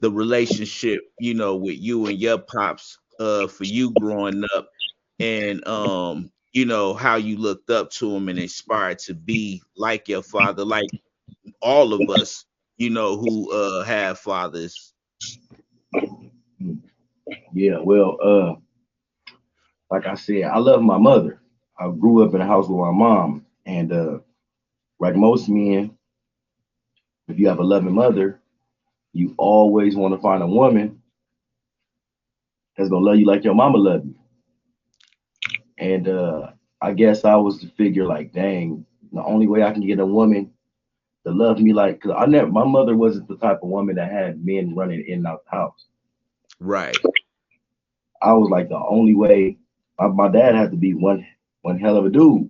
the relationship, with you and your pops, for you growing up, and how you looked up to him and inspired to be like your father, like all of us, who have fathers. Yeah, well, like I said, I love my mother. I grew up in a house with my mom, and like most men, if you have a loving mother, you always want to find a woman that's gonna love you like your mama loved you. And I guess I was to figure like, dang, the only way I can get a woman to love me like, cause my mother wasn't the type of woman that had men running in and out the house. Right. I was like the only way. My dad had to be one hell of a dude,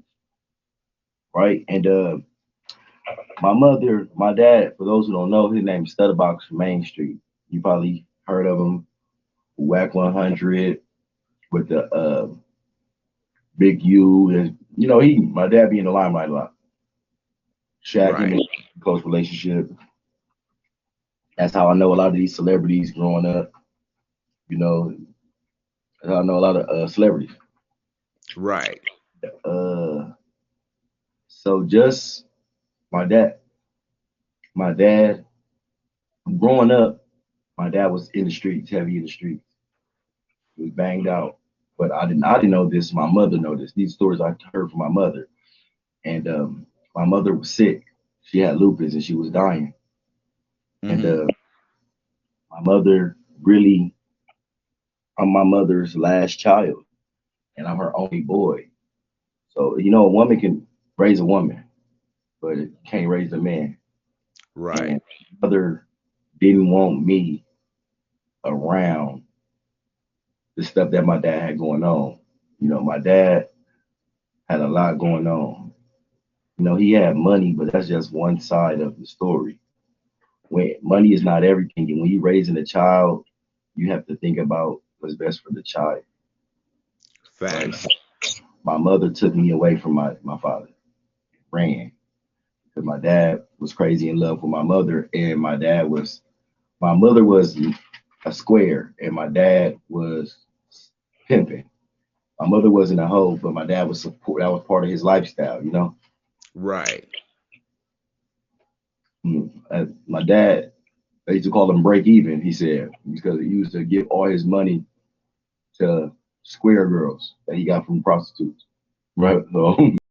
right? And my dad, for those who don't know, his name's Stutterbox from Main Street. You probably heard of him, Whack 100 with the Big U. My dad be in the limelight a lot. Shaq, him Right. and close relationship. That's how I know a lot of these celebrities growing up. You know, that's how I know a lot of celebrities. Right. Uh, so just my dad, my dad, growing up, my dad was in the streets, heavy in the streets. He was banged out. But I didn't know this. My mother know this. These stories I heard from my mother. And my mother was sick. She had lupus and she was dying. And Hmm. my mother really, I'm my mother's last child, and I'm her only boy. So a woman can raise a woman, but it can't raise a man. Right. And my mother didn't want me around the stuff that my dad had going on. My dad had a lot going on. He had money, but that's just one side of the story. When money is not everything, and when you're raising a child, you have to think about what's best for the child, right? Facts. My mother took me away from my father, ran, because my dad was crazy in love with my mother, and my mother was a square, and my dad was pimping. My mother wasn't a hoe, but my dad was support. That was part of his lifestyle. Right. My dad, they used to call him break even. He said because he used to give all his money to square girls that he got from prostitutes. Right. So